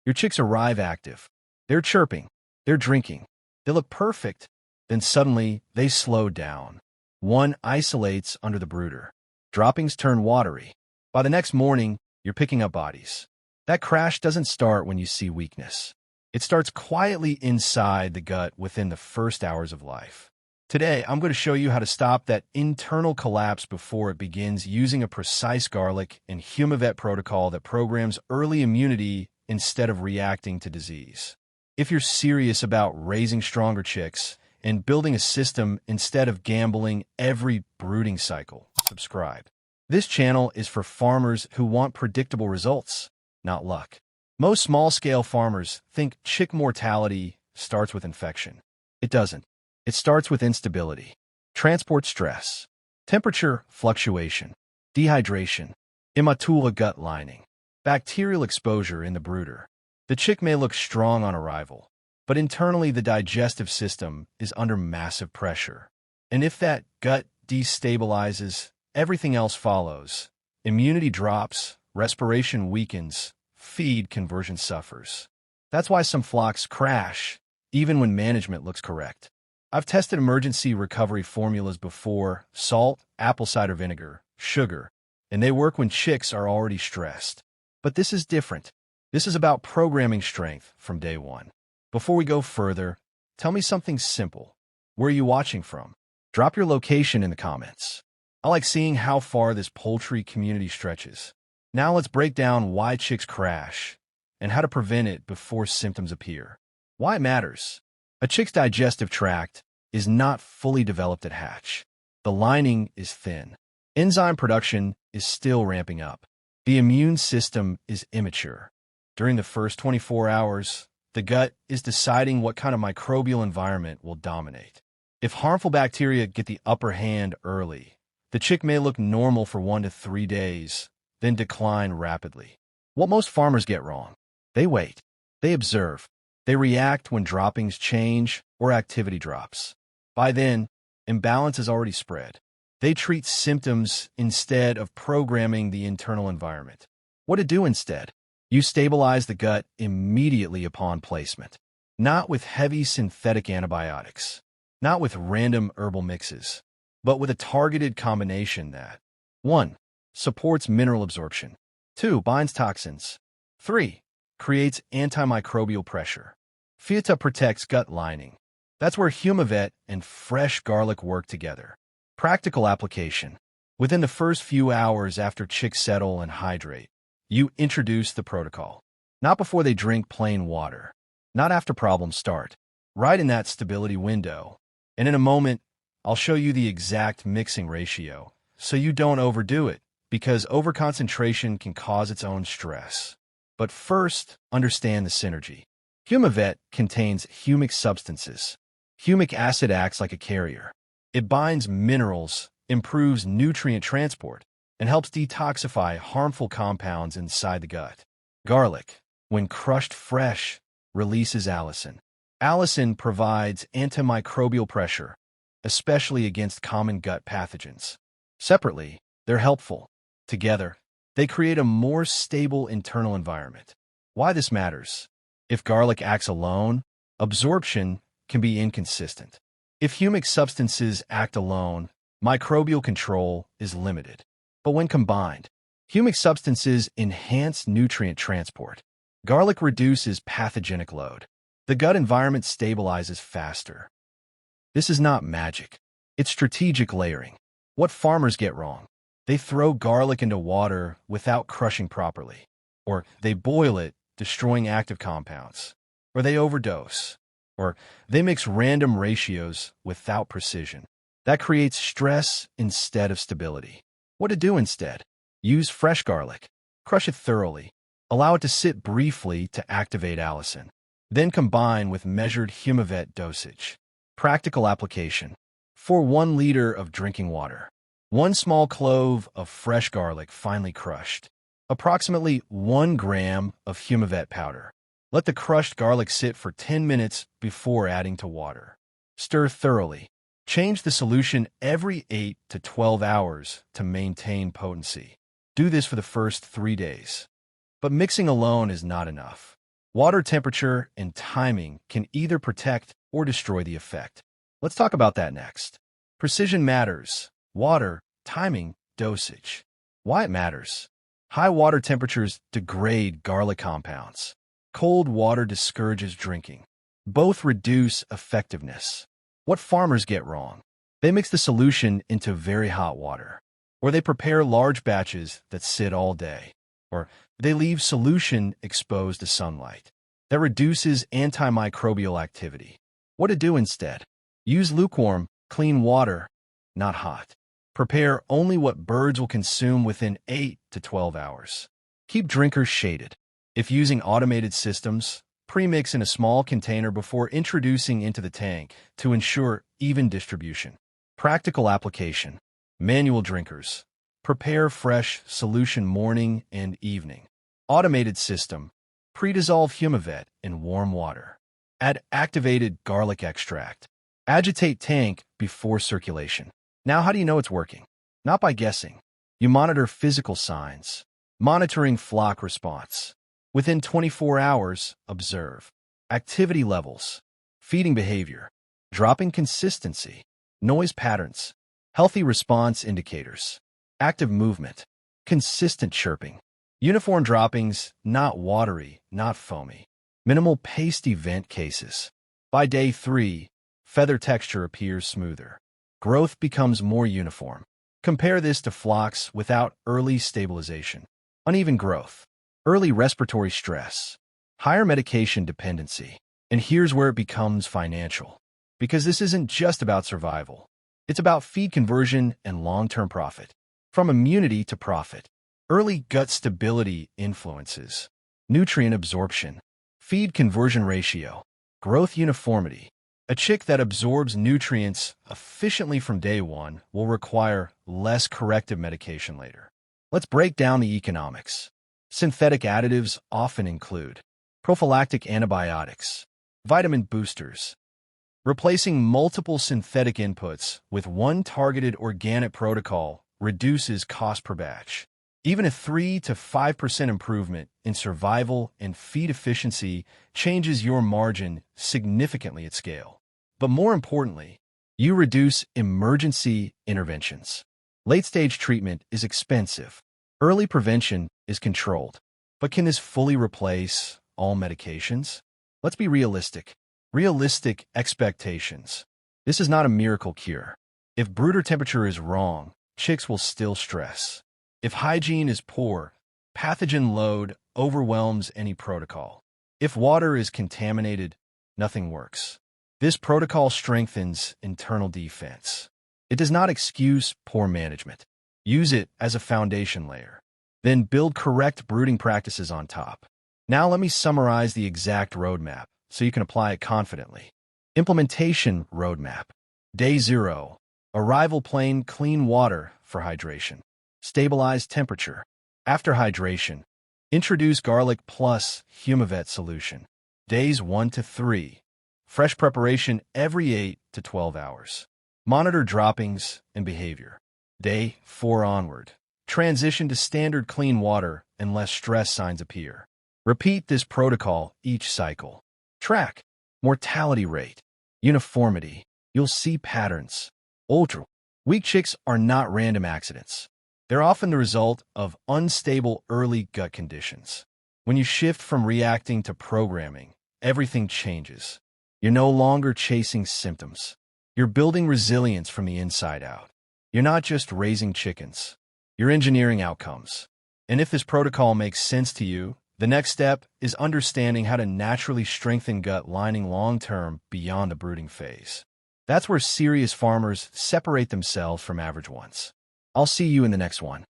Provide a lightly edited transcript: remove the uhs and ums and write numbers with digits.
Your chicks arrive active. They're chirping. They're drinking. They look perfect. Then suddenly, they slow down. One isolates under the brooder. Droppings turn watery. By the next morning, you're picking up bodies. That crash doesn't start when you see weakness. It starts quietly inside the gut within the first hours of life. Today, I'm going to show you how to stop that internal collapse before it begins using a precise garlic and Humivet protocol that programs early immunity instead of reacting to disease. If you're serious about raising stronger chicks and building a system instead of gambling every brooding cycle, subscribe. This channel is for farmers who want predictable results, not luck. Most small-scale farmers think chick mortality starts with infection. It doesn't. It starts with instability, transport stress, temperature fluctuation, dehydration, immature gut lining, bacterial exposure in the brooder. The chick may look strong on arrival, but internally the digestive system is under massive pressure. And if that gut destabilizes, everything else follows. Immunity drops, respiration weakens, feed conversion suffers. That's why some flocks crash, even when management looks correct. I've tested emergency recovery formulas before: salt, apple cider vinegar, sugar, and they work when chicks are already stressed. But this is different. This is about programming strength from day one. Before we go further, tell me something simple. Where are you watching from? Drop your location in the comments. I like seeing how far this poultry community stretches. Now let's break down why chicks crash and how to prevent it before symptoms appear. Why it matters. A chick's digestive tract is not fully developed at hatch. The lining is thin. Enzyme production is still ramping up. The immune system is immature. During the first 24 hours, the gut is deciding what kind of microbial environment will dominate. If harmful bacteria get the upper hand early, the chick may look normal for 1 to 3 days, then decline rapidly. What most farmers get wrong: they wait. They observe. They react when droppings change or activity drops. By then, imbalance is already spread. They treat symptoms instead of programming the internal environment. What to do instead? You stabilize the gut immediately upon placement. Not with heavy synthetic antibiotics, not with random herbal mixes, but with a targeted combination that 1. Supports mineral absorption, 2. Binds toxins, 3. Creates antimicrobial pressure. Fiata protects gut lining. That's where Humivet and fresh garlic work together. Practical application. Within the first few hours after chicks settle and hydrate, you introduce the protocol. Not before they drink plain water. Not after problems start. Right in that stability window. And in a moment, I'll show you the exact mixing ratio, so you don't overdo it, because overconcentration can cause its own stress. But first, understand the synergy. Humivet contains humic substances. Humic acid acts like a carrier. It binds minerals, improves nutrient transport, and helps detoxify harmful compounds inside the gut. Garlic, when crushed fresh, releases allicin. Allicin provides antimicrobial pressure, especially against common gut pathogens. Separately, they're helpful. Together, they create a more stable internal environment. Why this matters? If garlic acts alone, absorption can be inconsistent. If humic substances act alone, microbial control is limited. But when combined, humic substances enhance nutrient transport. Garlic reduces pathogenic load. The gut environment stabilizes faster. This is not magic. It's strategic layering. What farmers get wrong: they throw garlic into water without crushing properly, or they boil it, destroying active compounds, or they overdose, or they mix random ratios without precision. That creates stress instead of stability. What to do instead? Use fresh garlic. Crush it thoroughly. Allow it to sit briefly to activate allicin. Then combine with measured Humivet dosage. Practical application. For 1 liter of drinking water, 1 small clove of fresh garlic finely crushed. Approximately 1 gram of Humivet powder. Let the crushed garlic sit for 10 minutes before adding to water. Stir thoroughly. Change the solution every 8 to 12 hours to maintain potency. Do this for the first 3 days. But mixing alone is not enough. Water temperature and timing can either protect or destroy the effect. Let's talk about that next. Precision matters. Water, timing, dosage. Why it matters. High water temperatures degrade garlic compounds. Cold water discourages drinking. Both reduce effectiveness. What farmers get wrong? They mix the solution into very hot water. Or they prepare large batches that sit all day. Or they leave solution exposed to sunlight. That reduces antimicrobial activity. What to do instead? Use lukewarm, clean water, not hot. Prepare only what birds will consume within 8 to 12 hours. Keep drinkers shaded. If using automated systems, pre-mix in a small container before introducing into the tank to ensure even distribution. Practical application. Manual drinkers. Prepare fresh solution morning and evening. Automated system. Pre-dissolve Humivet in warm water. Add activated garlic extract. Agitate tank before circulation. Now, how do you know it's working? Not by guessing. You monitor physical signs. Monitoring flock response. Within 24 hours, observe. Activity levels. Feeding behavior. Dropping consistency. Noise patterns. Healthy response indicators. Active movement. Consistent chirping. Uniform droppings, not watery, not foamy. Minimal pasty vent cases. By day 3, feather texture appears smoother. Growth becomes more uniform. Compare this to flocks without early stabilization. Uneven growth. Early respiratory stress. Higher medication dependency. And here's where it becomes financial. Because this isn't just about survival. It's about feed conversion and long-term profit. From immunity to profit. Early gut stability influences. Nutrient absorption. Feed conversion ratio. Growth uniformity. A chick that absorbs nutrients efficiently from day 1 will require less corrective medication later. Let's break down the economics. Synthetic additives often include prophylactic antibiotics, vitamin boosters. Replacing multiple synthetic inputs with one targeted organic protocol reduces cost per batch. Even a 3 to 5% improvement in survival and feed efficiency changes your margin significantly at scale. But more importantly, you reduce emergency interventions. Late-stage treatment is expensive. Early prevention is controlled. But can this fully replace all medications? Let's be realistic. Realistic expectations. This is not a miracle cure. If brooder temperature is wrong, chicks will still stress. If hygiene is poor, pathogen load overwhelms any protocol. If water is contaminated, nothing works. This protocol strengthens internal defense. It does not excuse poor management. Use it as a foundation layer. Then build correct brooding practices on top. Now let me summarize the exact roadmap so you can apply it confidently. Implementation roadmap. Day 0. Arrival plain clean water for hydration. Stabilize temperature. After hydration, introduce garlic plus Humivet solution. Days 1 to 3. Fresh preparation every 8 to 12 hours. Monitor droppings and behavior. Day 4 onward. Transition to standard clean water unless stress signs appear. Repeat this protocol each cycle. Track mortality rate, uniformity. You'll see patterns. Ultra weak chicks are not random accidents. They're often the result of unstable early gut conditions. When you shift from reacting to programming, everything changes. You're no longer chasing symptoms. You're building resilience from the inside out. You're not just raising chickens. You're engineering outcomes. And if this protocol makes sense to you, the next step is understanding how to naturally strengthen gut lining long-term beyond the brooding phase. That's where serious farmers separate themselves from average ones. I'll see you in the next one.